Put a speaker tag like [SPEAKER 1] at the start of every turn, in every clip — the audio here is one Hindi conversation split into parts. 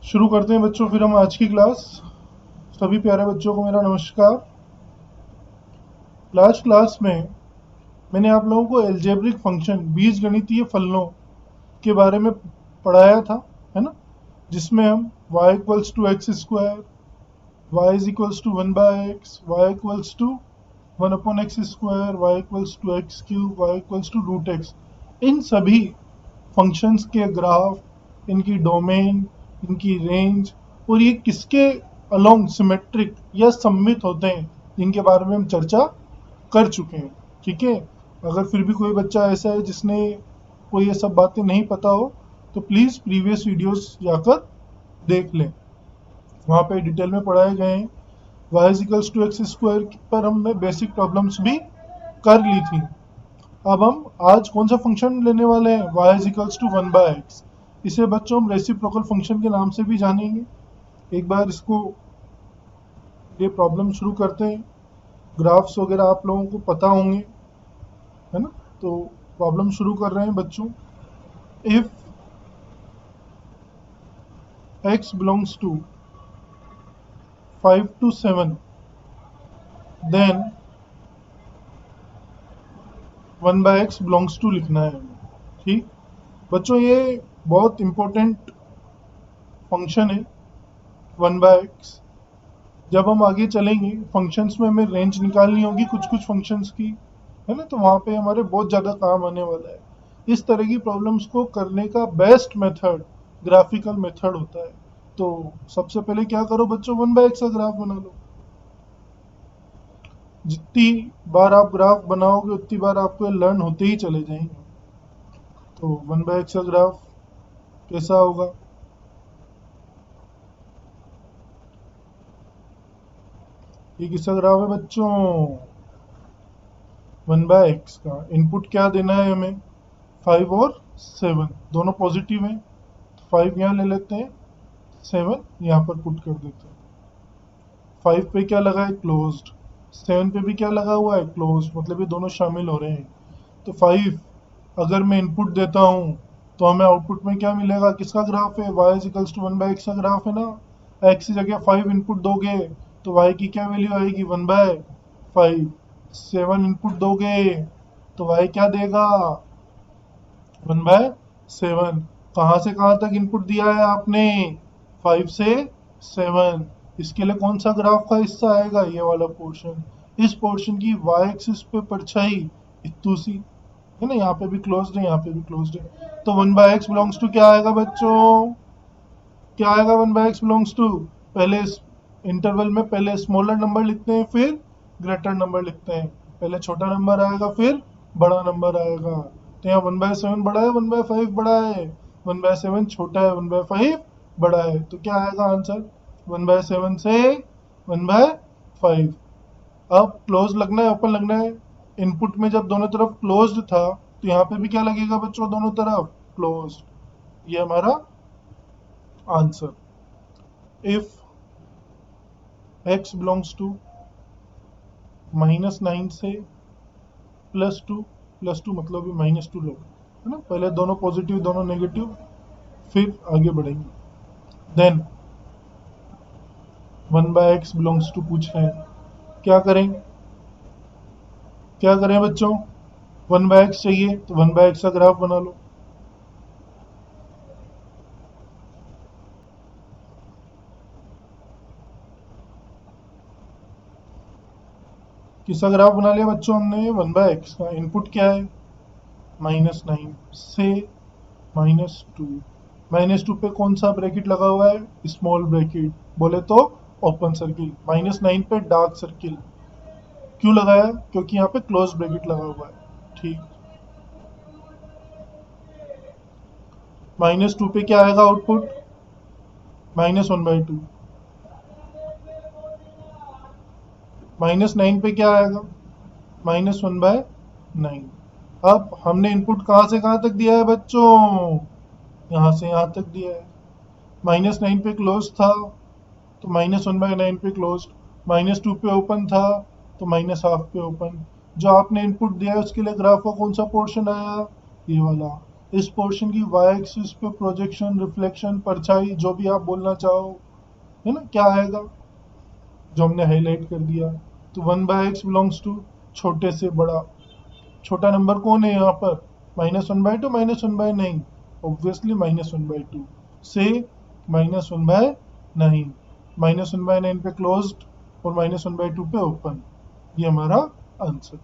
[SPEAKER 1] शुरू करते हैं बच्चों फिर हम आज की क्लास। सभी प्यारे बच्चों को मेरा नमस्कार। लास्ट क्लास में मैंने आप लोगों को एल्जेब्रिक फंक्शन बीजगणितीय फलनों के बारे में पढ़ाया था, है ना, जिसमें हम y equals to x square, y is equals to one by x, y equals to one upon x square, y equals to x cube, y equals to root x, इन सभी फंक्शंस के ग्राफ, इनकी डोमेन, इनकी रेंज और ये किसके अलोंग सिमेट्रिक या सममित होते हैं, इनके बारे में हम चर्चा कर चुके हैं। ठीक है, अगर फिर भी कोई बच्चा ऐसा है जिसने को ये सब बातें नहीं पता हो तो प्लीज़ प्रीवियस वीडियोस जाकर देख लें, वहाँ पे डिटेल में पढ़ाए गए हैं। Y equals to x square पर हमने बेसिक प्रॉब्लम्स भी कर ली थी। अब हम आज कौन सा फंक्शन लेने वाले हैं, y equals to one by X. इसे बच्चों हम रेसिप्रोकल फंक्शन के नाम से भी जानेंगे। एक बार इसको ये प्रॉब्लम शुरू करते हैं। ग्राफ्स वगैरह आप लोगों को पता होंगे, है ना, तो प्रॉब्लम शुरू कर रहे हैं बच्चों। If x belongs to 5 to 7 then 1 by X belongs to लिखना है हमें। ठीक बच्चों, ये बहुत इंपॉर्टेंट फंक्शन है 1 बाय एक्स। जब हम आगे चलेंगे फंक्शंस में हमें रेंज निकालनी होगी कुछ कुछ फंक्शंस की, है ना, तो वहाँ पे हमारे बहुत ज़्यादा काम आने वाला है। इस तरह की प्रॉब्लम्स को करने का बेस्ट मेथड ग्राफिकल मेथड होता है। तो सबसे पहले क्या करो बच्चों, 1 बाय एक्स का ग्राफ बना लो। जितनी बार आप ग्राफ बनाओगे उतनी बार आपको लर्न होते ही चले जाएंगे। तो 1 बाय एक्स का ग्राफ कैसा होगा, ये किसका ग्राफ है बच्चों, 1 बाय एक्स का। इनपुट क्या देना है हमें, 5 और 7 दोनों पॉजिटिव हैं, 5 यहाँ ले लेते हैं, 7 यहाँ पर पुट कर देते हैं। 5 पे क्या लगा है, क्लोज्ड। 7 पे भी क्या लगा हुआ है, क्लोज्ड, मतलब ये दोनों शामिल हो रहे हैं। तो 5 अगर मैं इनपुट देता हूँ तो हमें आउटपुट में क्या मिलेगा, किसका ग्राफ है, y equals to one by X का ग्राफ है ना। x की जगह 5 इनपुट दोगे तो y की क्या वैल्यू आएगी, 1/5। 7 इनपुट दोगे तो y क्या देगा, 1/7। कहाँ से कहाँ तक इनपुट दिया है आपने, 5 से 7। इसके लिए कौन सा ग्राफ का हिस्सा आएगा, ये वाला पोर्शन। इस पोर्शन की y एक्सिस पे परछाई इतू सी, है ना, यहाँ पे भी क्लोज्ड है, यहाँ पे भी क्लोज्ड है। तो 1 बाय एक्स बिलोंग्स टू क्या आएगा बच्चों, क्या आएगा 1 बाय एक्स बिलोंग्स टू, पहले इंटरवल में पहले स्मॉलर नंबर लिखते हैं फिर ग्रेटर नंबर लिखते हैं। पहले छोटा नंबर आएगा फिर बड़ा नंबर आएगा। तो यहाँ 1/7 बड़ा है, 1/5 बड़ा है, 1/7 छोटा है, 1/5 बड़ा है। तो क्या आएगा आंसर, 1/7 से 1/5। अब क्लोज लगना है, ओपन लगना है। इनपुट में जब दोनों तरफ क्लोज्ड था तो यहाँ पे भी क्या लगेगा बच्चों, दोनों तरफ क्लोज्ड। ये हमारा answer. If x belongs to -9 से +2, +2 मतलब ये -2 लो, है ना, पहले दोनों पॉजिटिव दोनों नेगेटिव, फिर आगे बढ़ेंगे। Then 1 by X belongs to पूछ रहे हैं, क्या करें, क्या करें बच्चों, 1 बाय एक्स चाहिए तो 1 बाय एक्स का ग्राफ बना लो। किसका ग्राफ बना लिया बच्चों हमने, 1 बाय एक्स का। इनपुट क्या है, -9 से -2। -2 पे कौन सा ब्रैकेट लगा हुआ है, स्मॉल ब्रैकेट, बोले तो ओपन सर्किल। -9 पे डार्क सर्किल क्यों लगाया, क्योंकि यहाँ पे क्लोज ब्रैकेट लगा हुआ है। ठीक, -2 पे क्या आएगा आउटपुट, -1/2। -9 पे क्या आएगा, -1/9। अब हमने इनपुट कहाँ से कहाँ तक दिया है बच्चों, यहाँ से यहाँ तक दिया है। -9 पे क्लोज था तो -1/9 पे क्लोज, -2 पे ओपन था तो -1/2 पे ओपन। जो आपने इनपुट दिया है उसके लिए ग्राफ का कौन सा पोर्शन आया, ये वाला। इस पोर्शन की वाई एक्सिस पे प्रोजेक्शन, रिफ्लेक्शन, परछाई, जो भी आप बोलना चाहो, है ना, क्या आएगा जो हमने हाईलाइट कर दिया। तो 1/x बिलोंग्स टू छोटे से बड़ा। छोटा नंबर कौन है यहाँ पर? -1/2, -1/9, ऑब्वियसली -1/2 से -1/9, -1/9 पे क्लोज्ड और -1/2 पे ओपन। ये हमारा आंसर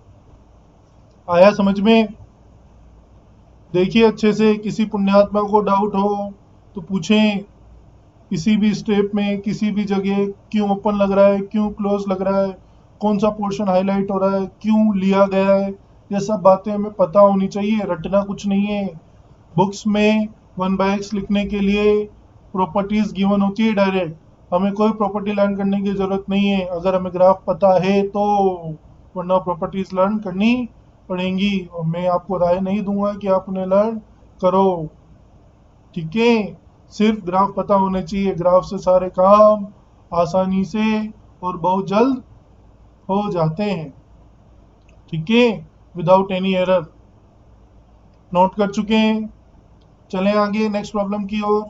[SPEAKER 1] आया समझ में। देखिए अच्छे से, किसी पुण्यात्मा को डाउट हो तो पूछें। किसी भी स्टेप में, किसी भी जगह क्यों ओपन लग रहा है, क्यों क्लोज लग रहा है, कौन सा पोर्शन हाईलाइट हो रहा है, क्यों लिया गया है, ये सब बातें हमें पता होनी चाहिए, रटना कुछ नहीं है। बुक्स में 1/x लिखने के लिए प्रॉपर्टीज गिवन होती है डायरेक्ट, हमें कोई प्रॉपर्टी लर्न करने की जरूरत नहीं है अगर हमें ग्राफ पता है तो, वरना प्रॉपर्टीज लर्न करनी पड़ेंगी और मैं आपको राय नहीं दूंगा कि आप उन्हें लर्न करो। ठीक है, सिर्फ ग्राफ पता होने चाहिए, ग्राफ से सारे काम आसानी से और बहुत जल्द हो जाते हैं। ठीक है, विदाउट एनी एरर। नोट कर चुके हैं? चलें आगे नेक्स्ट प्रॉब्लम की ओर।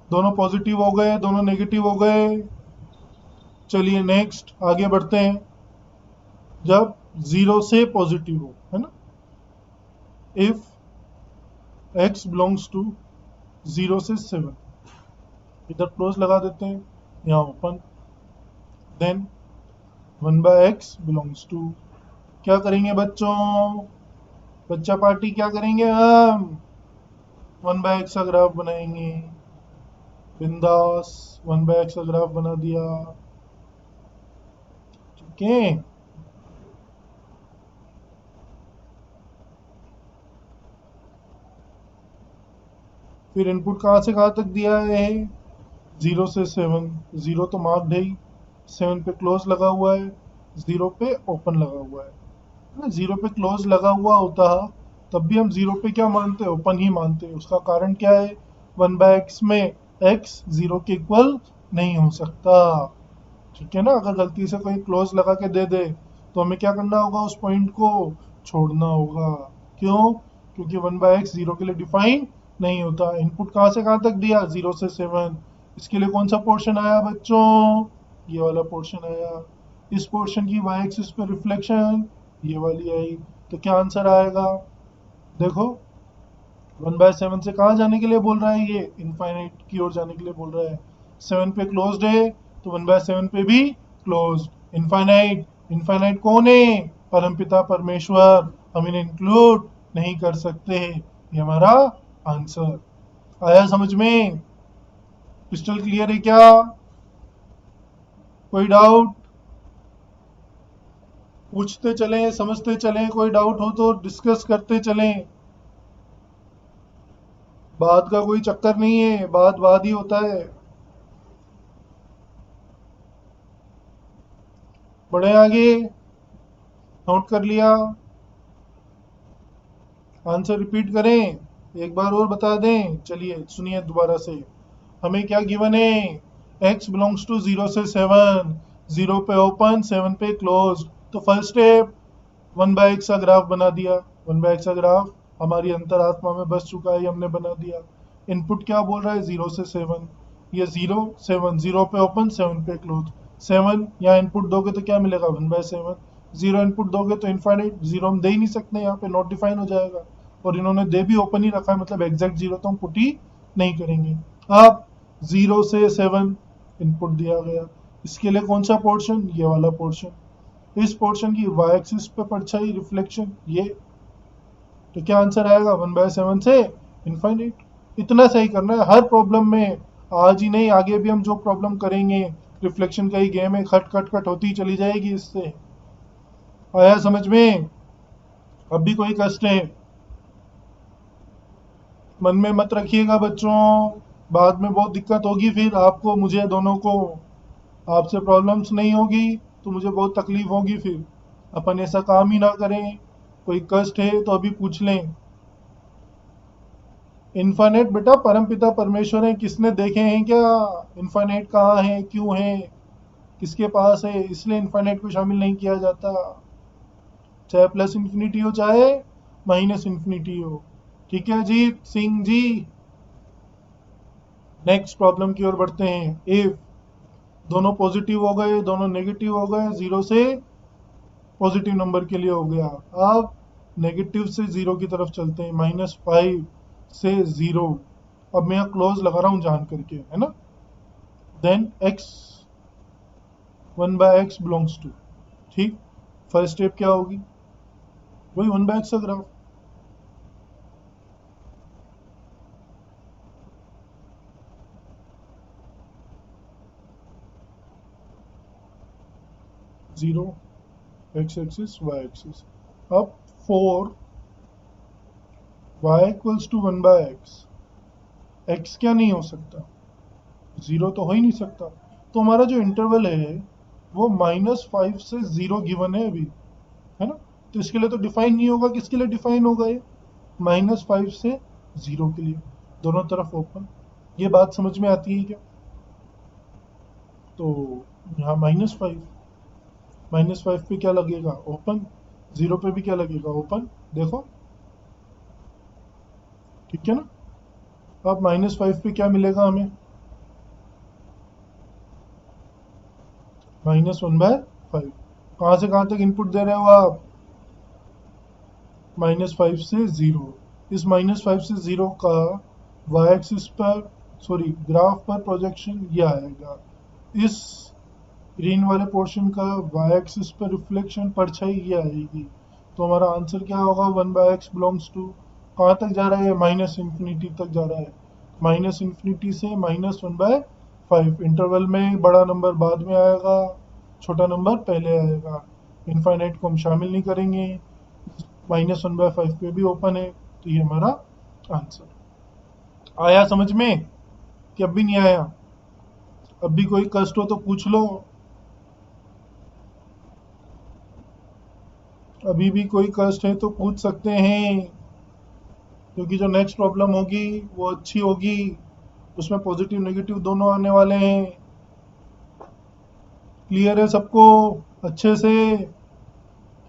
[SPEAKER 1] दोनों पॉजिटिव हो गए, दोनों नेगेटिव हो गए। चलिए नेक्स्ट आगे बढ़ते हैं। जब 0 से पॉजिटिव हो, है ना, इफ x बिलोंग्स टू 0 से 7, इधर क्लोज लगा देते हैं, यहाँ open, then 1/x belongs to, क्या करेंगे बच्चों? बच्चा पार्टी क्या करेंगे हम? 1/x का ग्राफ बनाएंगे, बिंदास 1/x का ग्राफ बना दिया। ठीक है, फिर इनपुट कहाँ से कहाँ तक दिया है? 0 से 7, 0 तो मार्क्ड है ही, 7 पे क्लोज लगा हुआ है, 0 पे ओपन लगा हुआ है ना। 0 पे क्लोज लगा हुआ होता तब भी हम 0 पे क्या मानते हैं? ओपन ही मानते हैं। उसका कारण क्या है? 1/x में x 0 के इक्वल नहीं हो सकता। ठीक है ना, अगर गलती से कोई क्लोज लगा के दे दे तो हमें क्या करना होगा? उस पॉइंट को छोड़ना होगा। क्यों? क्योंकि 1/x 0 के लिए डिफाइन नहीं होता। इनपुट कहाँ से कहाँ तक दिया? 0 से 7। इसके लिए कौन सा पोर्शन आया बच्चों? ये वाला पोर्शन आया। इस पोर्शन की वाई एक्सिस पे रिफ्लेक्शन ये वाली आई। तो क्या आंसर आएगा? देखो, 1/7 से कहाँ जाने के लिए बोल रहा है? ये इनफाइनाइट की ओर जाने के लिए बोल रहा है। 7 पे क्लोज्ड है तो 1/7 पे भी क्लोज्ड। इनफाइनाइट, इनफाइनाइट कौन है? परमपिता परमेश्वर, हम इन्हें इंक्लूड नहीं कर सकते। ये हमारा आंसर आया समझ में? क्रिस्टल क्लियर है क्या? कोई डाउट? पूछते चलें, समझते चलें, कोई डाउट हो तो डिस्कस करते चलें। बात का कोई चक्कर नहीं है, बात बात ही होता है। बढ़े आगे, नोट कर लिया? आंसर रिपीट करें, एक बार और बता दें। चलिए सुनिए दोबारा से। हमें क्या गिवन है? x बिलोंग्स टू 0 से 7, 0 पे ओपन, 7 पे क्लोज। तो फर्स्ट स्टेप 1/x का ग्राफ बना दिया। 1/x का ग्राफ हमारी अंतरात्मा में बस चुका है, ये हमने बना दिया। इनपुट क्या बोल रहा है? 0 से 7। ये 0 7, 0 पे ओपन, 7 पे क्लोज। 7 यहाँ इनपुट दोगे तो क्या मिलेगा? 1/7। 0 इनपुट दोगे तो इनफाइनाइट, 0 हम दे ही नहीं सकते, यहाँ पे नॉट डिफाइन हो जाएगा। और इन्होंने दे भी ओपन ही रखा है, मतलब एग्जैक्ट 0 तो हम पुट ही नहीं करेंगे। अब 0 से 7 इनपुट दिया गया, इसके लिए कौन सा पोर्शन? ये वाला पोर्शन। इस पोर्शन की वाई एक्सिस पे परछाई, रिफ्लेक्शन ये। तो क्या आंसर आएगा? 1/7 से इनफाइनाइट। इतना सही करना है हर प्रॉब्लम में, आज ही नहीं आगे भी हम जो प्रॉब्लम करेंगे रिफ्लेक्शन का ही गेम है, खट खट खट होती चली जाएगी इससे। आया समझ में? अब भी कोई कष्ट है? मन में मत रखिएगा बच्चों, बाद में बहुत दिक्कत होगी, फिर आपको, मुझे, दोनों को। आपसे प्रॉब्लम्स नहीं होगी तो मुझे बहुत तकलीफ होगी फिर। अपन ऐसा काम ही ना करें। कोई कष्ट है तो अभी पूछ लें। इन्फानेट बेटा परमपिता परमेश्वर है, किसने देखे हैं क्या? इन्फानेट कहाँ है, क्यों है, किसके पास है, इसलिए इन्फानेट को शामिल नहीं किया जाता। चाहे प्लस इंफिनिटी हो, चाहे माइनस इन्फिनिटी हो। ठीक है जी सिंह जी। नेक्स्ट प्रॉब्लम की ओर बढ़ते हैं। इफ दोनों पॉजिटिव हो गए, दोनों नेगेटिव हो गए, जीरो से पॉजिटिव नंबर के लिए हो गया। अब नेगेटिव से जीरो की तरफ चलते हैं, -5 से जीरो। अब मैं यहाँ क्लोज लगा रहा हूँ जान करके, है ना। Then x 1/x belongs to. ठीक, फर्स्ट स्टेप क्या होगी, वही 1/x का graph. Zero, x axis, y axis. अब 4 y equals to 1/x। x क्या नहीं हो सकता, जीरो तो हो ही नहीं सकता। तो हमारा जो इंटरवल है वो -5 से जीरो गिवन है अभी, है ना। तो इसके लिए तो डिफाइन नहीं होगा, किसके लिए डिफाइन होगा ये, -5 से जीरो के लिए, दोनों तरफ ओपन। ये बात समझ में आती है क्या। तो यहाँ -5 पे क्या लगेगा, ओपन। जीरो पे भी क्या लगेगा, ओपन। देखो ठीक है ना। अब -5 पे क्या मिलेगा हमें, -1/5। कहाँ से कहाँ तक इनपुट दे रहे हो आप, -5 से जीरो। इस -5 से जीरो का y एक्सिस पर, सॉरी ग्राफ पर प्रोजेक्शन ये आएगा। इस ग्रीन वाले पोर्शन का y एक्सिस पर रिफ्लेक्शन परछाई ये आएगी। तो हमारा आंसर क्या होगा, 1/x बिलोंग्स टू, कहाँ तक जा रहा है, माइनस इन्फिनिटी तक जा रहा है। माइनस इन्फिनिटी से -1/5। इंटरवल में बड़ा नंबर बाद में आएगा, छोटा नंबर पहले आएगा। इनफाइनाइट को हम शामिल नहीं करेंगे। -1/5 पे भी ओपन है। तो ये हमारा आंसर आया समझ में कि अब भी नहीं आया। अब भी कोई कष्ट हो तो पूछ लो, अभी भी कोई कष्ट है तो पूछ सकते हैं, क्योंकि जो नेक्स्ट प्रॉब्लम होगी वो अच्छी होगी, उसमें पॉजिटिव नेगेटिव दोनों आने वाले हैं। क्लियर है सबको अच्छे से।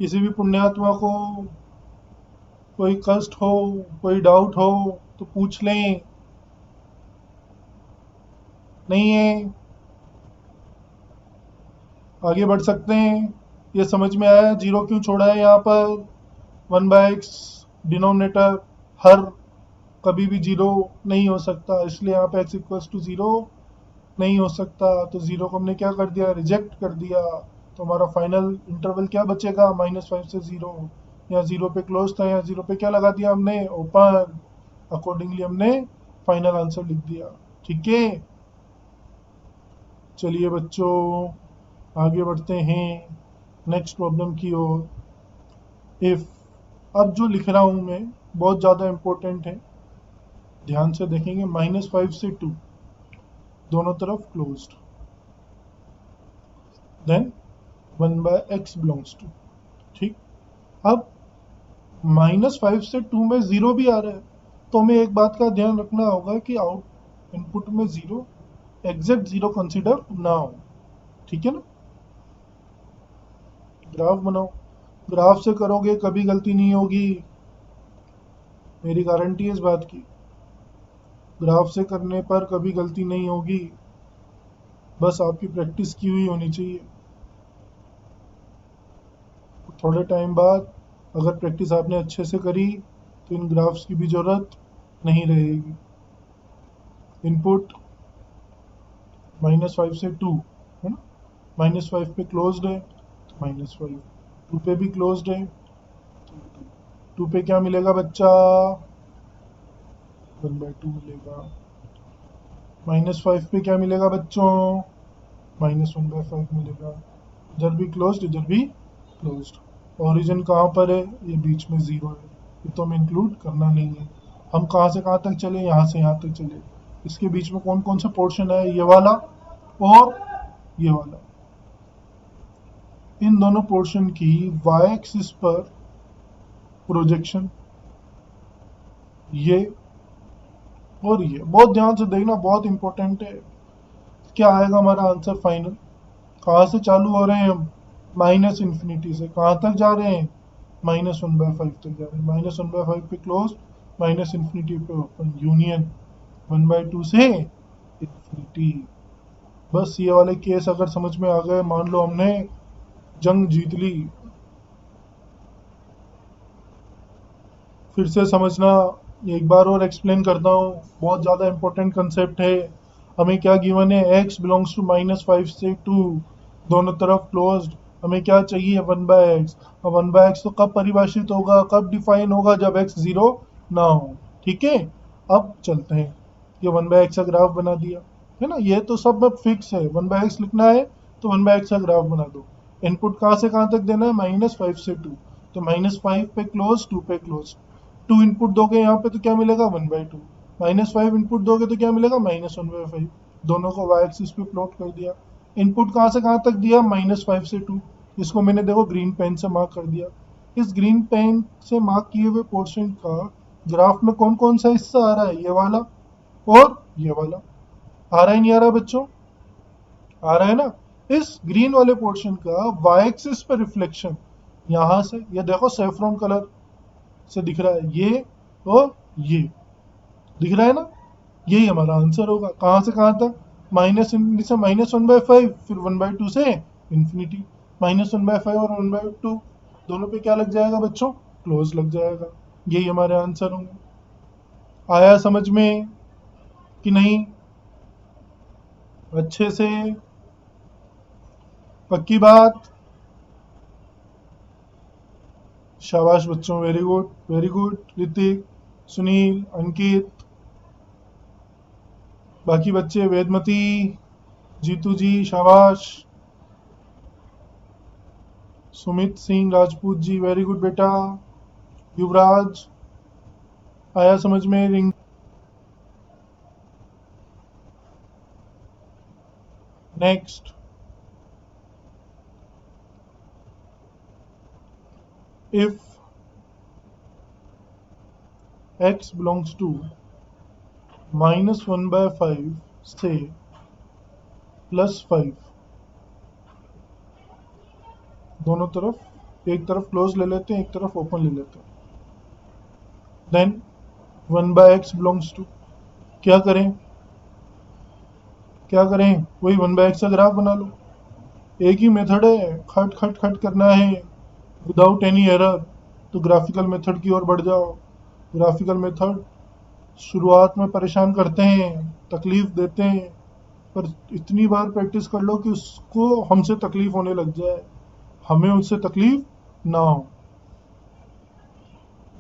[SPEAKER 1] किसी भी पुण्यात्मा को कोई कष्ट हो, कोई डाउट हो तो पूछ लें। नहीं है, आगे बढ़ सकते हैं। ये समझ में आया जीरो क्यों छोड़ा है यहाँ पर। 1/x डिनोमिनेटर हर कभी भी जीरो नहीं हो सकता, इसलिए यहाँ पे x इक्वल्स टू जीरो नहीं हो सकता। तो जीरो को हमने क्या कर दिया, रिजेक्ट कर दिया। तो हमारा फाइनल इंटरवल क्या बचेगा, -5 से जीरो। यहाँ जीरो पे क्लोज था, यहाँ जीरो पे क्या लगा दिया हमने, ओपन। अकॉर्डिंगली हमने फाइनल आंसर लिख दिया। ठीक है, चलिए बच्चों आगे बढ़ते हैं नेक्स्ट प्रॉब्लम की ओर। इफ, अब जो लिख रहा हूं मैं बहुत ज़्यादा इंपॉर्टेंट है, ध्यान से देखेंगे। -5 से 2 दोनों तरफ closed, then 1/x belongs to. ठीक, अब -5 से 2 में जीरो भी आ रहा है, तो हमें एक बात का ध्यान रखना होगा कि आउट इनपुट में जीरो, एग्जैक्ट जीरो कंसीडर ना हो। ठीक है ना। ग्राफ बनाओ, ग्राफ से करोगे कभी गलती नहीं होगी, मेरी गारंटी है इस बात की। ग्राफ से करने पर कभी गलती नहीं होगी, बस आपकी प्रैक्टिस की हुई होनी चाहिए। थोड़े टाइम बाद अगर प्रैक्टिस आपने अच्छे से करी तो इन ग्राफ्स की भी ज़रूरत नहीं रहेगी। इनपुट -5 से 2 है ना, -5 पे क्लोज्ड है तो -5, 2 पे भी क्लोज्ड है तो 2 पे क्या मिलेगा बच्चा, 1/2 मिलेगा। -5 पे क्या मिलेगा बच्चों, -1/5 मिलेगा। इधर भी क्लोज्ड, इधर भी क्लोज्ड। ओरिजिन कहाँ पर है, ये बीच में जीरो है, ये तो हमें इंक्लूड करना नहीं है। हम कहाँ से कहाँ तक चले, यहाँ से यहाँ तक चले। इसके बीच में कौन कौन सा पोर्शन है, ये वाला और ये वाला। इन दोनों पोर्शन की y एक्सिस पर प्रोजेक्शन ये और ये, बहुत ध्यान से देखना, बहुत इंपॉर्टेंट है। क्या आएगा हमारा आंसर फाइनल। कहाँ से चालू हो रहे हैं हम, माइनस इन्फिनिटी से। कहाँ तक जा रहे हैं, -1/5 तक जा रहे हैं, -1/5 पे क्लोज, -इन्फिनिटी पे ओपन, यूनियन 1/2 से इन्फिनिटी। बस ये वाले केस अगर समझ में आ गए, मान लो हमने जंग जीत ली। फिर से समझना, एक बार और एक्सप्लेन करता हूँ, बहुत ज़्यादा इंपॉर्टेंट कंसेप्ट है। हमें क्या गिवन है, x बिलोंग्स टू -5 से 2, दोनों तरफ क्लोज्ड। हमें क्या चाहिए, 1/x। अब 1/x तो कब परिभाषित होगा, कब डिफाइन होगा, जब x 0 ना हो। ठीक है, अब चलते हैं। ये 1/x का ग्राफ बना दिया है ना, ये तो सब अब फिक्स है, 1/x लिखना है तो 1/x का ग्राफ बना दो। इनपुट कहाँ से कहाँ तक देना है, -5 से 2, तो -5 पे क्लोज, 2 पे क्लोज। 2 इनपुट दोगे यहाँ पे तो क्या मिलेगा, 1/2। -5 इनपुट दोगे तो क्या मिलेगा, -1/5। दोनों को y एक्सिस पे प्लॉट कर दिया। इनपुट कहाँ से कहाँ तक दिया, -5 से 2। इसको मैंने देखो ग्रीन पेन से मार्क कर दिया। इस ग्रीन पेन से मार्क किए हुए पोर्शन का ग्राफ में कौन कौन सा हिस्सा आ रहा है, ये वाला और ये वाला। आ रहा है नहीं आ रहा बच्चों, आ रहा है ना। इस ग्रीन वाले पोर्शन का y एक्सिस पे रिफ्लेक्शन यहाँ से, ये देखो सेफ्रॉन कलर से दिख रहा है, ये और ये दिख रहा है ना। यही हमारा आंसर होगा। कहाँ से कहाँ तक, -इन्फिनिटी से -1/5, फिर 1/2 से इन्फिनिटी। -1/5 और 1/2 दोनों पे क्या लग जाएगा बच्चों, क्लोज लग जाएगा। यही हमारे आंसर होंगे। आया समझ में कि नहीं, अच्छे से, पक्की बात। शाबाश बच्चों, very good very good. Hrithik, Sunil, Ankit, बाकी बच्चे, वेदमती, जीतू जी शाबाश, सुमित सिंह राजपूत जी वेरी गुड बेटा, युवराज आया समझ में, ring. Next, if x belongs to -1/5 से +5, दोनों तरफ, एक तरफ क्लोज ले लेते हैं, एक तरफ ओपन ले लेते हैं, देन 1/x बिलोंग्स टू, क्या करें, क्या करें, वही 1/x का ग्राफ बना लो। एक ही मेथड है, खट खट खट करना है विदाउट एनी एरर। तो ग्राफिकल मेथड की ओर बढ़ जाओ। ग्राफिकल मेथड शुरुआत में परेशान करते हैं, तकलीफ देते हैं, पर इतनी बार प्रैक्टिस कर लो कि उसको हमसे तकलीफ होने लग जाए, हमें उससे तकलीफ ना हो।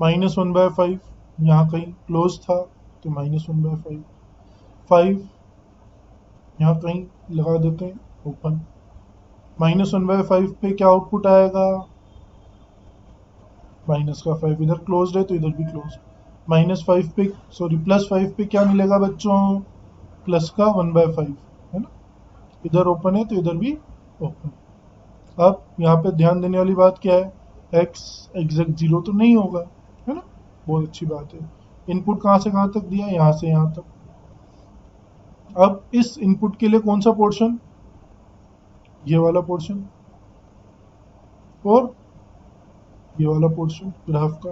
[SPEAKER 1] -1/5 यहाँ कहीं क्लोज था तो -1/5, 5 यहाँ कहीं लगा देते हैं ओपन। -1/5 पे क्या आउटपुट आएगा, -5, इधर क्लोज्ड है तो इधर भी क्लोज। -5 पे, सॉरी +5 पे क्या मिलेगा बच्चों, प्लस का 1/5 है ना, इधर ओपन है तो इधर भी ओपन। अब यहाँ पे ध्यान देने वाली बात क्या है, x एग्जैक्ट 0 तो नहीं होगा, है ना, बहुत अच्छी बात है। इनपुट कहाँ से कहाँ तक दिया, यहाँ से यहाँ तक। अब इस इनपुट के लिए कौन सा पोर्शन, ये वाला पोर्शन और ये वाला पोर्शन ग्राफ का।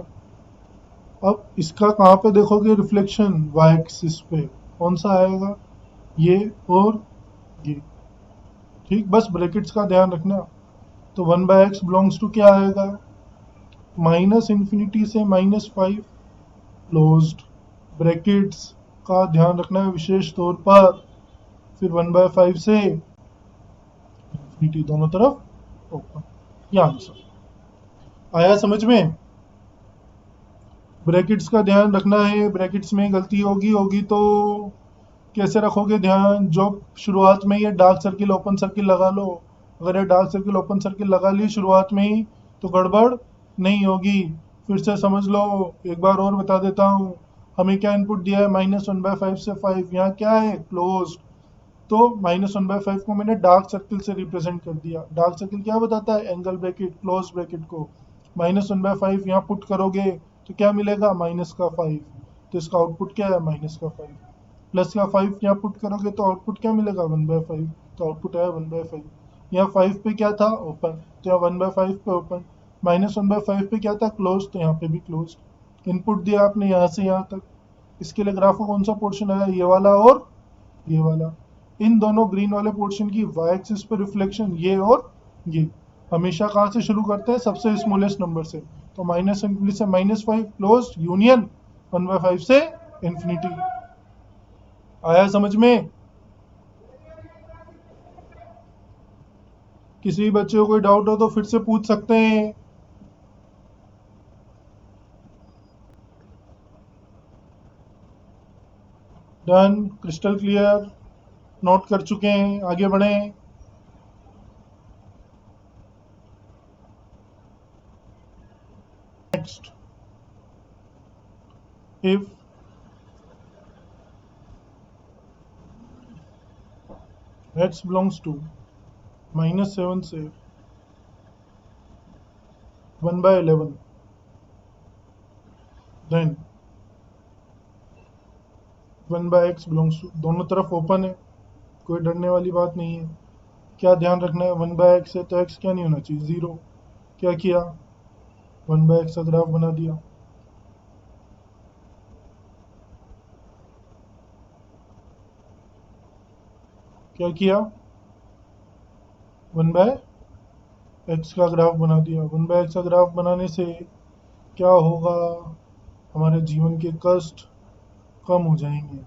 [SPEAKER 1] अब इसका कहाँ पे देखोगे रिफ्लेक्शन, y एक्सिस पे कौन सा आएगा, ये और ये। ठीक, बस ब्रैकेट्स का ध्यान रखना। तो 1/x बिलोंग्स टू क्या आएगा, -इन्फिनिटी से -5 क्लोज्ड, ब्रैकेट्स का ध्यान रखना है विशेष तौर पर, फिर 1/5 से इन्फिनिटी, दोनों तरफ ओपन। ये आंसर आया समझ में। ब्रैकेट्स का ध्यान रखना है, ब्रैकेट्स में गलती होगी होगी तो कैसे रखोगे ध्यान, जो शुरुआत में ये डार्क सर्किल ओपन सर्किल लगा लो। अगर ये डार्क सर्किल ओपन सर्किल लगा ली शुरुआत में ही तो गड़बड़ नहीं होगी। फिर से समझ लो, एक बार और बता देता हूँ। हमें क्या इनपुट दिया है, -1/5 से 5, यहाँ क्या है क्लोज, तो -1/5 को मैंने डार्क सर्किल से रिप्रेजेंट कर दिया। डार्क सर्किल क्या बताता है, एंगल ब्रैकेट, क्लोज ब्रैकेट को। -1/5 यहाँ पुट करोगे तो क्या मिलेगा, -5, तो इसका आउटपुट क्या है, -5। प्लस का 5 यहाँ पुट करोगे तो आउटपुट क्या मिलेगा, 1/5, तो आउटपुट आया 1/5। यहाँ 5 पे क्या था, ओपन, तो यहाँ 1/5 पे ओपन। -1/5 पे क्या था, क्लोज, तो यहाँ पे भी क्लोज। इनपुट दिया आपने यहाँ से यहाँ तक, इसके लिए ग्राफ का कौन सा पोर्शन आया, ये वाला और ये वाला। इन दोनों ग्रीन वाले पोर्शन की वाई एक्सिस पे रिफ्लेक्शन ये और ये। हमेशा कहाँ से शुरू करते हैं, सबसे स्मॉलेस्ट नंबर से। तो -∞ से -5 क्लोज यूनियन 1/5 से इंफिनिटी। आया समझ में? किसी भी बच्चे को कोई डाउट हो तो फिर से पूछ सकते हैं। डन, क्रिस्टल क्लियर, नोट कर चुके हैं, आगे बढ़ें। Next, if x belongs to -7 से 1/11, देन 1/x belongs to, दोनों तरफ ओपन है, कोई डरने वाली बात नहीं है। क्या ध्यान रखना है, 1/x है तो x क्या नहीं होना चाहिए, 0। क्या किया, 1/x का ग्राफ बना दिया। क्या किया, 1/x का ग्राफ बना दिया। 1/x का ग्राफ बनाने से क्या होगा, हमारे जीवन के कष्ट कम हो जाएंगे।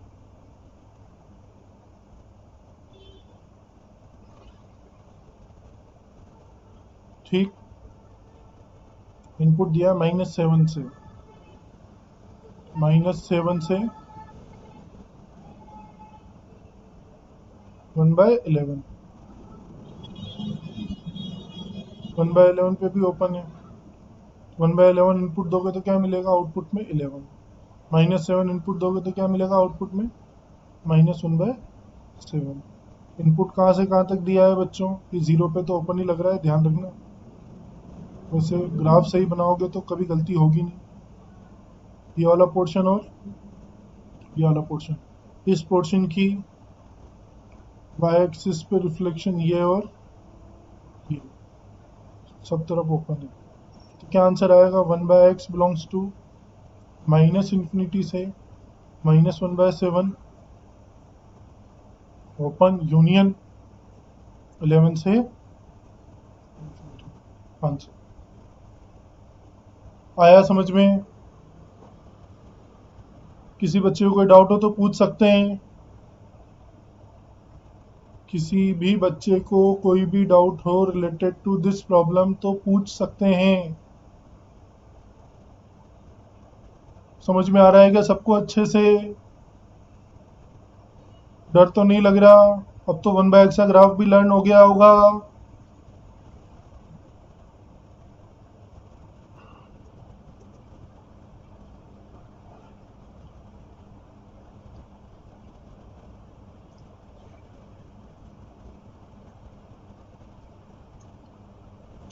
[SPEAKER 1] ठीक, इनपुट दिया -7 से, -7 से 1/11, 1/11 पे भी ओपन है। 1/11 इनपुट दोगे तो क्या मिलेगा, आउटपुट में 11। -7 इनपुट दोगे तो क्या मिलेगा आउटपुट में, -1/7। इनपुट कहाँ से कहाँ तक दिया है बच्चों, ये 0 पे तो ओपन ही लग रहा है, ध्यान रखना। वैसे ग्राफ सही बनाओगे तो कभी गलती होगी नहीं। ये वाला पोर्शन और ये वाला पोर्शन, इस पोर्शन की वाई एक्सिस पे रिफ्लेक्शन ये और ये, सब तरफ ओपन है। तो क्या आंसर आएगा, 1/x बिलोंग्स टू -∞ से -1/7 ओपन यूनियन 11 से आंसर। आया समझ में? किसी बच्चे को कोई डाउट हो तो पूछ सकते हैं। किसी भी बच्चे को कोई भी डाउट हो रिलेटेड टू दिस प्रॉब्लम तो पूछ सकते हैं। समझ में आ रहा है क्या सबको अच्छे से? डर तो नहीं लग रहा? अब तो 1/x का ग्राफ भी लर्न हो गया होगा।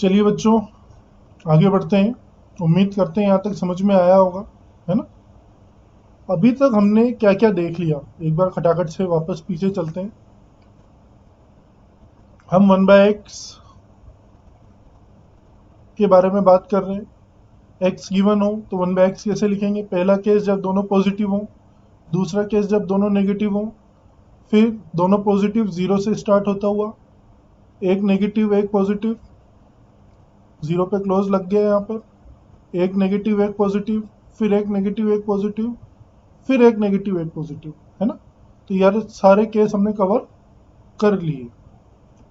[SPEAKER 1] चलिए बच्चों, आगे बढ़ते हैं। उम्मीद करते हैं यहाँ तक समझ में आया होगा, है ना? अभी तक हमने क्या क्या देख लिया, एक बार खटाखट से वापस पीछे चलते हैं। हम 1/x के बारे में बात कर रहे हैं। x गिवन हो तो 1/x कैसे लिखेंगे, पहला केस जब दोनों पॉजिटिव हो, दूसरा केस जब दोनों नेगेटिव हो, फिर दोनों पॉजिटिव 0 से स्टार्ट होता हुआ, एक नेगेटिव एक पॉजिटिव, 0 पे क्लोज लग गया यहाँ पर, एक नेगेटिव एक पॉजिटिव, फिर एक नेगेटिव एक पॉजिटिव, फिर एक नेगेटिव एक पॉजिटिव, है ना? तो यार सारे केस हमने कवर कर लिए।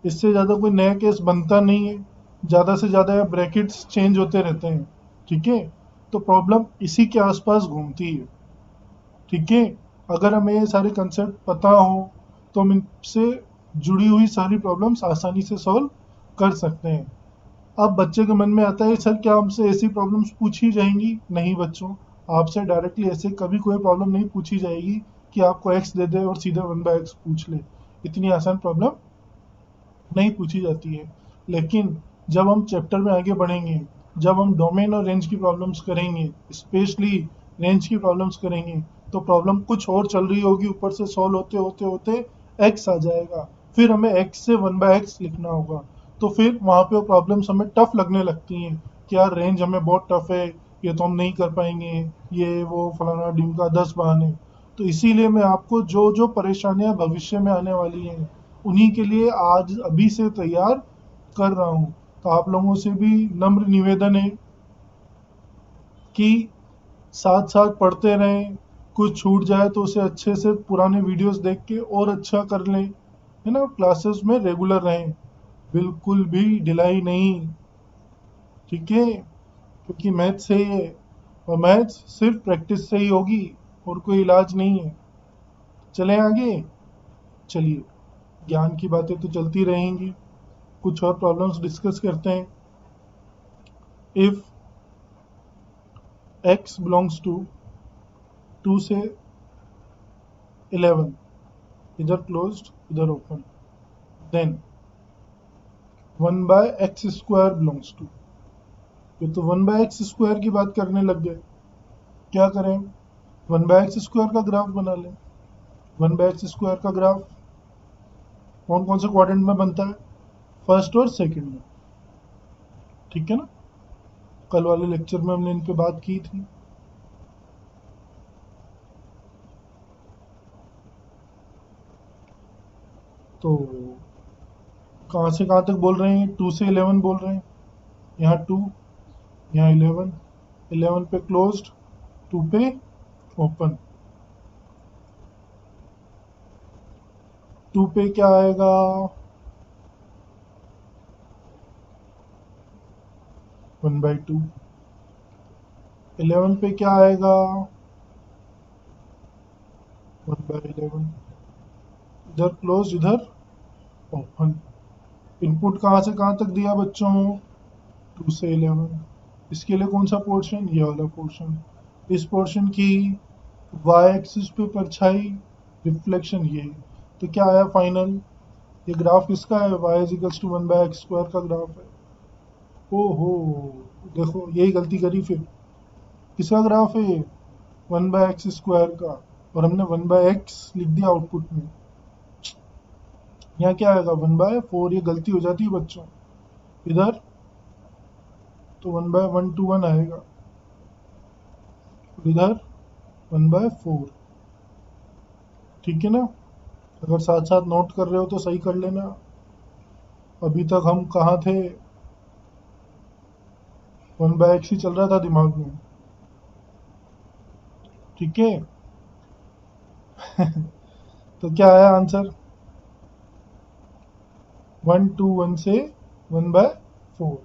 [SPEAKER 1] इससे ज़्यादा कोई नया केस बनता नहीं है, ज़्यादा से ज़्यादा ब्रैकेट्स चेंज होते रहते हैं। ठीक है, तो प्रॉब्लम इसी के आसपास घूमती है। ठीक है, अगर हमें ये सारे कंसेप्ट पता हो तो हम इनसे जुड़ी हुई सारी प्रॉब्लम्स आसानी से सॉल्व कर सकते हैं। अब बच्चे के मन में आता है, सर क्या हमसे ऐसी प्रॉब्लम्स पूछी जाएंगी? नहीं बच्चों, आपसे डायरेक्टली ऐसे कभी कोई प्रॉब्लम नहीं पूछी जाएगी कि आपको x दे दे और सीधे 1/x पूछ ले। इतनी आसान प्रॉब्लम नहीं पूछी जाती है। लेकिन जब हम चैप्टर में आगे बढ़ेंगे, जब हम डोमेन और रेंज की प्रॉब्लम्स करेंगे, स्पेशली रेंज की प्रॉब्लम्स करेंगे, तो प्रॉब्लम कुछ और चल रही होगी, ऊपर से सॉल्व होते होते होते x आ जाएगा, फिर हमें x से 1/x लिखना होगा। तो फिर वहाँ पे वो प्रॉब्लम्स हमें टफ लगने लगती हैं। कि यार रेंज हमें बहुत टफ है, ये तो हम नहीं कर पाएंगे, ये वो फलाना ढिमका 10 बहाने। तो इसीलिए मैं आपको जो जो परेशानियां भविष्य में आने वाली हैं उन्हीं के लिए आज अभी से तैयार कर रहा हूँ। तो आप लोगों से भी नम्र निवेदन है कि साथ साथ पढ़ते रहें, कुछ छूट जाए तो उसे अच्छे से पुराने वीडियोस देख के और अच्छा कर लें, है ना। क्लासेस में रेगुलर रहें, बिल्कुल भी ढिलाई नहीं, ठीक है, क्योंकि मैथ सही है और मैथ सिर्फ प्रैक्टिस से ही होगी और कोई इलाज नहीं है। चलें आगे। चलिए, ज्ञान की बातें तो चलती रहेंगी, कुछ और प्रॉब्लम्स डिस्कस करते हैं। इफ x बिलोंग्स टू 2 से 11, इधर क्लोज्ड इधर open, then 1/x² belongs to, ये तो 1/x² की बात करने लग गए। क्या करें, 1/x² का ग्राफ बना लें। 1/x² का ग्राफ कौन कौन से क्वाड्रेंट में बनता है, फर्स्ट और सेकंड में, ठीक है ना। कल वाले लेक्चर में हमने इन पे बात की थी। तो कहाँ से कहाँ तक बोल रहे हैं, 2 से 11 बोल रहे हैं, यहाँ 2, यहाँ 11, 11 पे क्लोज्ड, 2 पे ओपन। 2 पे क्या आएगा, 1/2। 11 पे क्या आएगा, 1/11। इधर क्लोज इधर ओपन। इनपुट कहाँ से कहाँ तक दिया बच्चों, 2 से 11। इसके लिए कौन सा पोर्शन, ये वाला पोर्शन। इस पोर्शन की वाई एक्सिस पे परछाई, रिफ्लेक्शन ये। तो क्या आया फाइनल, ये ग्राफ किसका है, y इज टू 1/x² का ग्राफ है। ओहो, देखो यही गलती करी फिर, किसका ग्राफ है, 1/x² का, और हमने 1/x लिख दिया आउटपुट में। यहाँ क्या आएगा, 1/4, ये गलती हो जाती है बच्चों। इधर तो 1/121 आएगा, इधर 1/4, ठीक है ना। अगर साथ साथ नोट कर रहे हो तो सही कर लेना। अभी तक हम कहाँ थे, 1/x ही चल रहा था दिमाग में, ठीक है। तो क्या आया आंसर, 121 से 1/4,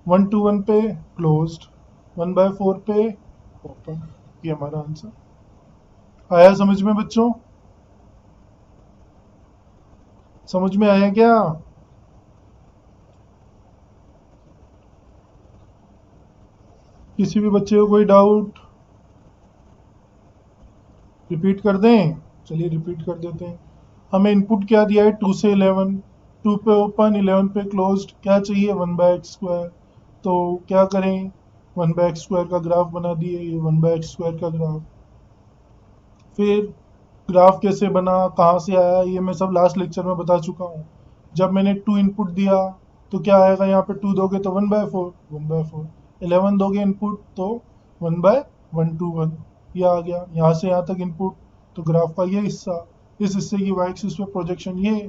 [SPEAKER 1] 121 पे क्लोज्ड, 1/4 पे ओपन, ये हमारा आंसर। आया समझ में बच्चों, समझ में आया क्या, किसी भी बच्चे को कोई डाउट, रिपीट कर दें। चलिए रिपीट कर देते हैं। हमें इनपुट क्या दिया है, 2 से 11, 2 पे ओपन 11 पे क्लोज्ड, क्या चाहिए 1/x²। तो क्या करें, 1/x² का ग्राफ बना दिए, ये 1/x² का ग्राफ। फिर ग्राफ कैसे बना, कहाँ से आया, ये मैं सब लास्ट लेक्चर में बता चुका हूँ। जब मैंने 2 इनपुट दिया तो क्या आएगा, यहाँ पे 2 दोगे तो 1/4, 1/4, 11 दोगे इनपुट तो 1/121, ये आ गया। यहाँ से यहाँ तक इनपुट, तो ग्राफ का ये हिस्सा, इस हिस्से की वाई एक्सिस पे प्रोजेक्शन ये,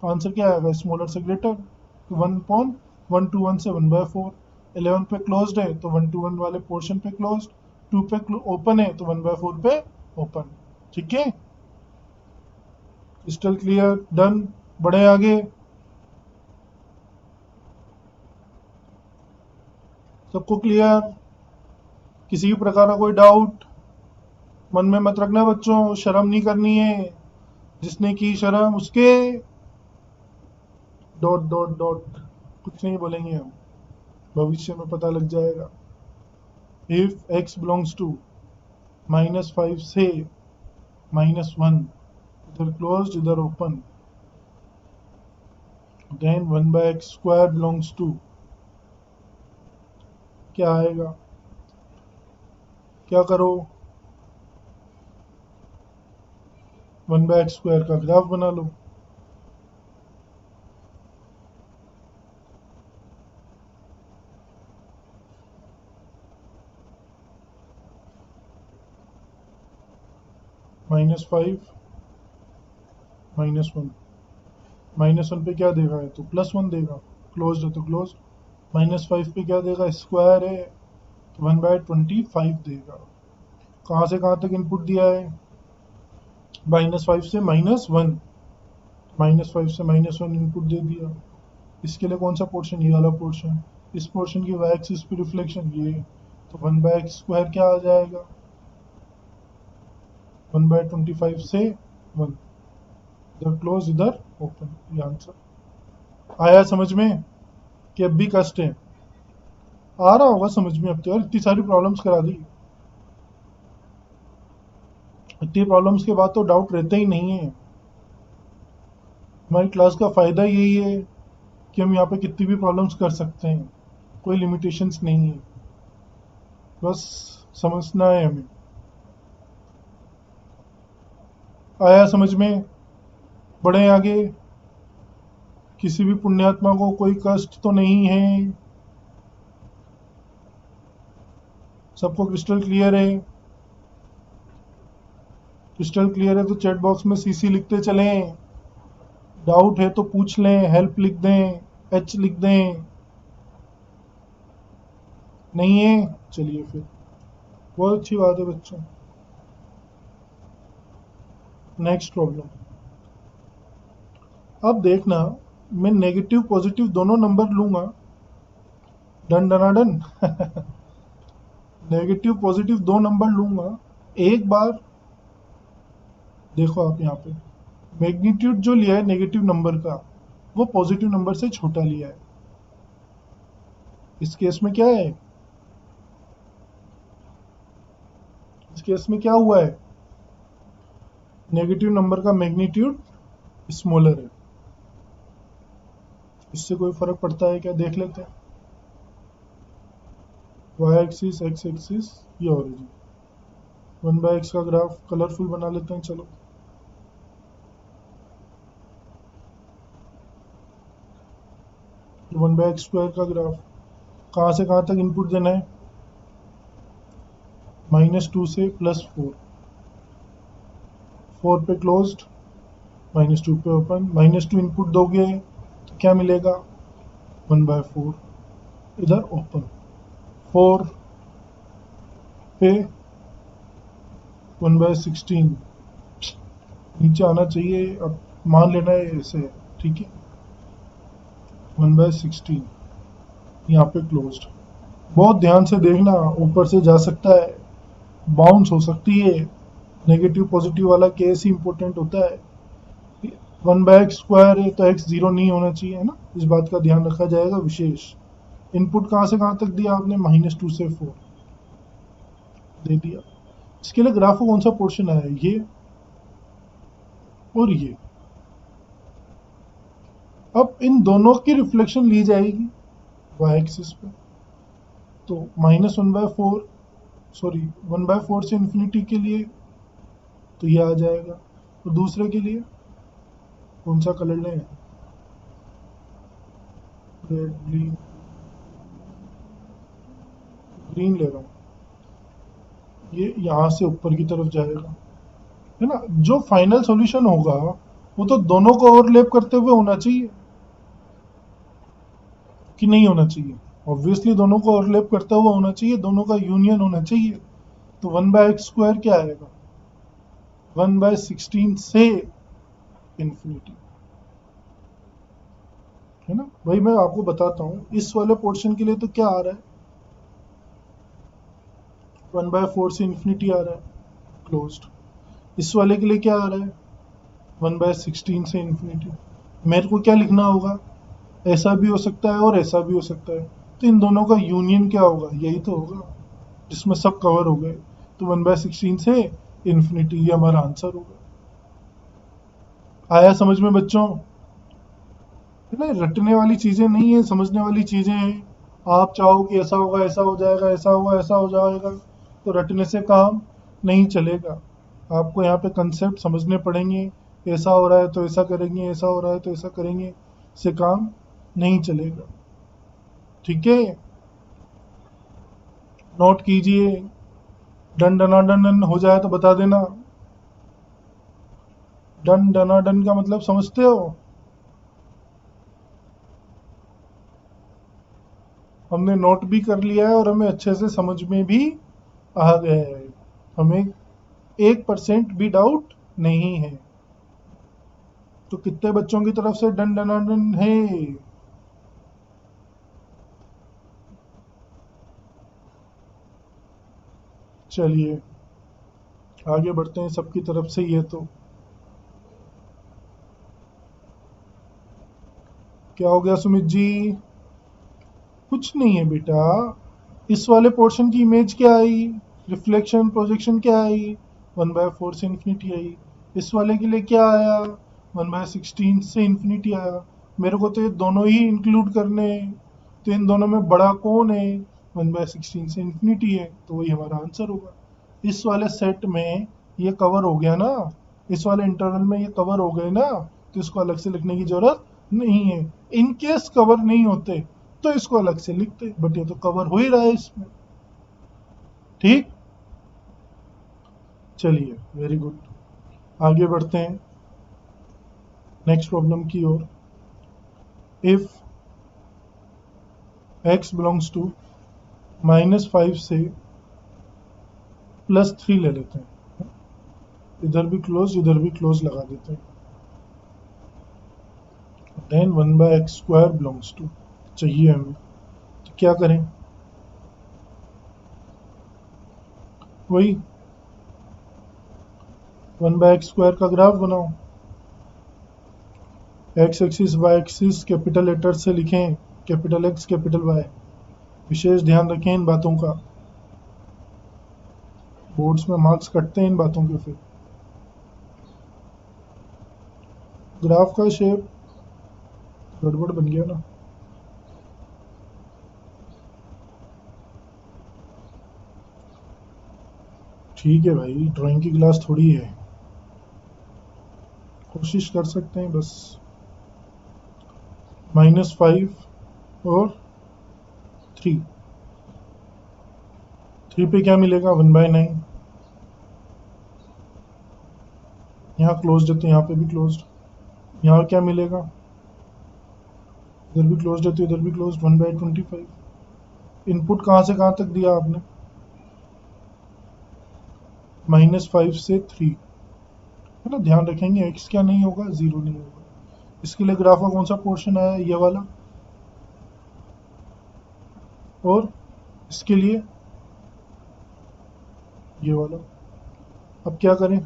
[SPEAKER 1] तो आंसर क्या आएगा, स्मॉलर से ग्रेटर, तो 1.121 से 1/4। 11 पे क्लोज्ड है तो 121 वाले पोर्शन पे क्लोज्ड, 2 पे ओपन है तो 1/4 पे ओपन, ठीक है। Crystal clear, done. बढ़े आगे, सबको क्लियर, किसी भी प्रकार का कोई डाउट मन में मत रखना बच्चों, शर्म नहीं करनी है, जिसने की शर्म उसके डॉट डॉट डॉट, कुछ नहीं बोलेंगे हम, भविष्य में पता लग जाएगा। इफ x बिलोंग्स टू -5 से -1, इधर क्लोज्ड इधर open, then 1/x² belongs to, क्या आएगा, क्या करो, 1/x² का ग्राफ बना लो। -5 -1, -1 पे क्या देगा है तो +1 देगा, क्लोज है तो क्लोज। -5 पे क्या देगा, स्क्वायर है तो 1/25 देगा। कहाँ से कहाँ तक इनपुट दिया है, -5 से -1, -5 से -1 इनपुट दे दिया। इसके लिए कौन सा पोर्शन, ये वाला पोर्शन। इस पोर्शन की y एक्सिस पे रिफ्लेक्शन ये, तो 1/x² क्या आ जाएगा, 1/25 से 1, इधर क्लोज इधर ओपन। ये आंसर आया समझ में कि अब भी कष्ट है, आ रहा होगा समझ में। अब तो यार इतनी सारी प्रॉब्लम्स करा दी, इतनी प्रॉब्लम्स के बाद तो डाउट रहता ही नहीं है। हमारी क्लास का फायदा यही है कि हम यहाँ पे कितनी भी प्रॉब्लम्स कर सकते हैं, कोई लिमिटेशंस नहीं है, बस समझना है हमें। आया समझ में, बढ़े आगे। किसी भी पुण्यात्मा को कोई कष्ट तो नहीं है, सबको क्रिस्टल क्लियर है। क्रिस्टल क्लियर है तो चैट बॉक्स में CC लिखते चलें, डाउट है तो पूछ लें, हेल्प लिख दें, H लिख दें। नहीं है, चलिए फिर बहुत अच्छी बात है बच्चों। नेक्स्ट प्रॉब्लम, अब देखना, मैं नेगेटिव पॉजिटिव दोनों नंबर लूंगा, डन डनाडन नेगेटिव पॉजिटिव दो नंबर लूंगा। एक बार देखो आप यहाँ पे मैग्नीट्यूड जो लिया है नेगेटिव नंबर का, वो पॉजिटिव नंबर से छोटा लिया है। इस केस में क्या है, इस केस में क्या हुआ है, नेगेटिव नंबर का मैग्नीट्यूड स्मॉलर है। इससे कोई फर्क पड़ता है क्या, देख लेते हैं। y एक्सिस x एक्सिस ये ओरिजिन, 1/x का ग्राफ कलरफुल बना लेते हैं। चलो 1/x² का ग्राफ, कहाँ से कहाँ तक इनपुट देना है, -2 से +4, 4 पे क्लोज्ड, -2 पे ओपन। -2 इनपुट दोगे तो क्या मिलेगा, 1/4 इधर ओपन, 4 पे 1/16 नीचे आना चाहिए, अब मान लेना है ऐसे, ठीक है। 1/16 यहाँ पे क्लोज्ड। बहुत ध्यान से देखना, ऊपर से जा सकता है, बाउंस हो सकती है। नेगेटिव पॉजिटिव वाला केस ही इंपॉर्टेंट होता है। 1/x² है तो x 0 नहीं होना चाहिए, है ना, इस बात का ध्यान रखा जाएगा विशेष। इनपुट कहाँ से कहाँ तक दिया आपने, -2 से 4 दे दिया। इसके लिए ग्राफ का कौन सा पोर्शन आया, ये और ये। अब इन दोनों की रिफ्लेक्शन ली जाएगी y एक्सिस पे, तो -1/4, सॉरी 1/4 से इन्फिनिटी के लिए तो ये आ जाएगा। तो दूसरे के लिए कौन सा कलर लें, रेड ग्रीन, ग्रीन ले रहा हूँ। ये यहाँ से ऊपर की तरफ जाएगा, है ना। जो फाइनल सॉल्यूशन होगा वो तो दोनों को ओवरलैप करते हुए होना चाहिए कि नहीं होना चाहिए, ऑब्वियसली दोनों को ओवरलैप करता हुआ होना चाहिए, दोनों का यूनियन होना चाहिए। तो 1/x² क्या आएगा, 1/16 से इन्फिनिटी, है ना। भाई मैं आपको बताता हूँ, इस वाले पोर्शन के लिए तो क्या आ रहा है, 1/4 से इन्फिनिटी आ रहा है, क्लोज्ड। इस वाले के लिए क्या आ रहा है, 1/16 से इन्फिनिटी। मेरे को क्या लिखना होगा, ऐसा भी हो सकता है और ऐसा भी हो सकता है, तो इन दोनों का यूनियन क्या होगा, यही तो होगा जिसमें सब कवर हो गए। तो 1/16 से इन्फिनिटी, ये हमारा आंसर होगा। आया समझ में बच्चों, है ना। रटने वाली चीजें नहीं है, समझने वाली चीजें हैं। आप चाहो कि ऐसा होगा ऐसा हो जाएगा, ऐसा होगा ऐसा हो जाएगा, तो रटने से काम नहीं चलेगा। आपको यहाँ पे कंसेप्ट समझने पड़ेंगे, ऐसा हो रहा है तो ऐसा करेंगे, ऐसा हो रहा है तो ऐसा करेंगे, से काम नहीं चलेगा, ठीक है। नोट कीजिए, डन डना डन डन हो जाए तो बता देना। डन डना डन का मतलब समझते हो? हमने नोट भी कर लिया है और हमें अच्छे से समझ में भी आ गया है। हमें 1% भी डाउट नहीं है। तो कितने बच्चों की तरफ से डन डना डन है? चलिए आगे बढ़ते हैं सबकी तरफ से। ये तो क्या हो गया सुमित जी? कुछ नहीं है बेटा। इस वाले पोर्शन की इमेज क्या आई? रिफ्लेक्शन प्रोजेक्शन क्या आई? 1/4 से इन्फिनिटी आई। इस वाले के लिए क्या आया? 1/16 से इन्फिनिटी आया। मेरे को तो ये दोनों ही इंक्लूड करने हैं। तो इन दोनों में बड़ा कौन है? 1/16 से इन्फिनिटी है, तो वही हमारा आंसर होगा। इस वाले सेट में ये कवर हो गया ना, इस वाले इंटरवल में ये कवर हो गए ना, तो इसको अलग से लिखने की जरूरत नहीं है। इन केस कवर नहीं होते तो इसको अलग से लिखते, बट ये तो कवर हो ही रहा है इसमें। ठीक, चलिए वेरी गुड। आगे बढ़ते हैं नेक्स्ट प्रॉब्लम की ओर। इफ x बिलोंग्स टू -5 से +3 ले लेते हैं, इधर भी क्लोज इधर भी क्लोज लगा देते हैं। देन 1/x² बिलोंग्स टू चाहिए हमें, तो क्या करें? वही 1/x² का ग्राफ बनाओ। X axis Y axis capital letter से लिखें, कैपिटल एक्स कैपिटल वाई। विशेष ध्यान रखें इन बातों का, बोर्ड्स में मार्क्स कटते हैं इन बातों के। फिर ग्राफ का शेप गड़बड़ बन गया ना। ठीक है भाई, ड्राइंग की क्लास थोड़ी है, कोशिश कर सकते हैं बस। -5 और 3, 3 पे क्या मिलेगा? 1/9। यहाँ क्लोज है तो यहाँ पे भी क्लोज। यहाँ क्या मिलेगा? इधर भी क्लोज है तो इधर भी क्लोज, 1/25। इनपुट कहाँ से कहाँ तक दिया आपने? -5 से 3, है ना। ध्यान रखेंगे एक्स क्या नहीं होगा, 0 नहीं होगा। इसके लिए ग्राफ का कौन सा पोर्शन आया? ये वाला। और इसके लिए ये वाला। अब क्या करें?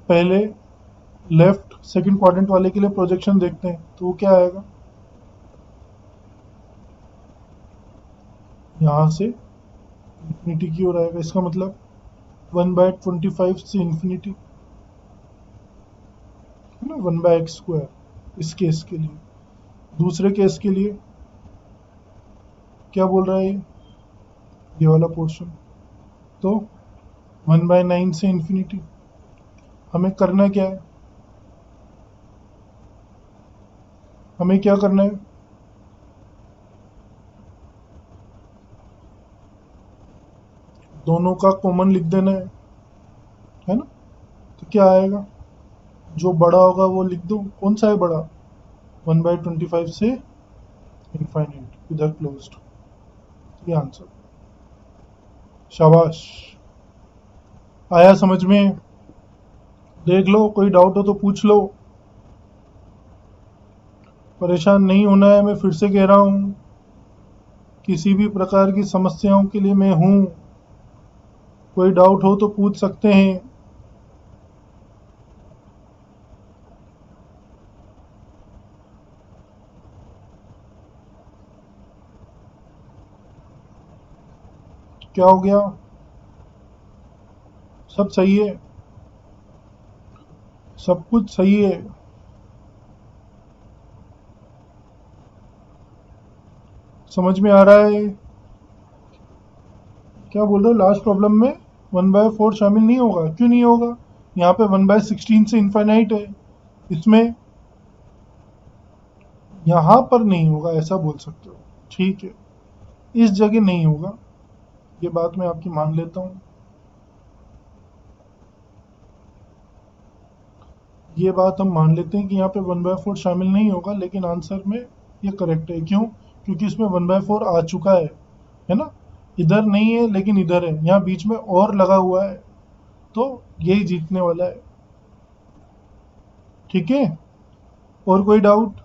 [SPEAKER 1] पहले लेफ्ट सेकंड क्वाड्रेंट वाले के लिए प्रोजेक्शन देखते हैं, तो वो क्या आएगा? यहाँ से इन्फिनिटी की ओर आएगा। इसका मतलब 1/25 से इन्फिनिटी, है ना। 1/x²। इस केस के लिए। दूसरे केस के लिए क्या बोल रहा है ये वाला पोर्शन? तो 1/9 से इन्फिनिटी। हमें करना क्या है? हमें क्या करना है? दोनों का कॉमन लिख देना है ना। तो क्या आएगा? जो बड़ा होगा वो लिख दो। कौन सा है बड़ा? 1/25 से इनफाइनाइट, इधर क्लोज्ड। ये आंसर। शाबाश, आया समझ में? देख लो, कोई डाउट हो तो पूछ लो। परेशान नहीं होना है, मैं फिर से कह रहा हूँ। किसी भी प्रकार की समस्याओं के लिए मैं हूँ। कोई डाउट हो तो पूछ सकते हैं। क्या हो गया? सब सही है, सब कुछ सही है। समझ में आ रहा है? क्या बोल रहे हो? लास्ट प्रॉब्लम में 1/4 शामिल नहीं होगा? क्यों नहीं होगा? यहाँ पे 1/16 से इनफाइनाइट है, इसमें यहाँ पर नहीं होगा, ऐसा बोल सकते हो। ठीक है, इस जगह नहीं होगा, ये बात मैं आपकी मान लेता हूँ। ये बात हम मान लेते हैं कि यहाँ पे 1/4 शामिल नहीं होगा, लेकिन आंसर में ये करेक्ट है। क्यों? क्योंकि इसमें 1/4 आ चुका है ना। इधर नहीं है लेकिन इधर है, यहाँ बीच में और लगा हुआ है, तो यही जीतने वाला है। ठीक है, और कोई डाउट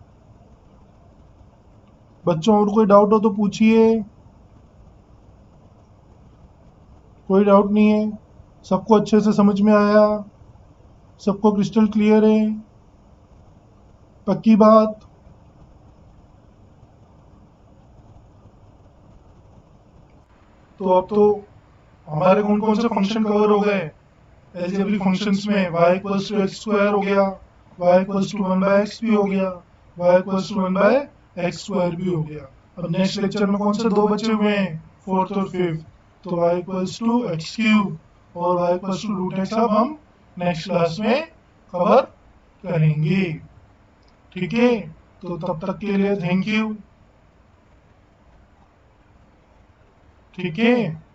[SPEAKER 1] बच्चों? और कोई डाउट हो तो पूछिए। कोई डाउट नहीं है? सबको अच्छे से समझ में आया? सबको क्रिस्टल क्लियर है? पक्की बात? तो अब तो हमारे कौन कौन से फंक्शन कवर हो गए एलजेब्रिक फंक्शंस में? y equals to x square हो गया, y इक्वल्स टू 1/x भी हो गया, y equals to 1/x square भी हो गया। अब नेक्स्ट लेक्चर में कौन से दो बचे हुए हैं? फोर्थ और फिफ्थ। तो y equals to x cube और y equals to root X अब हम नेक्स्ट क्लास में कवर करेंगे। ठीक है, तो तब तक के लिए थैंक यू। ठीक है।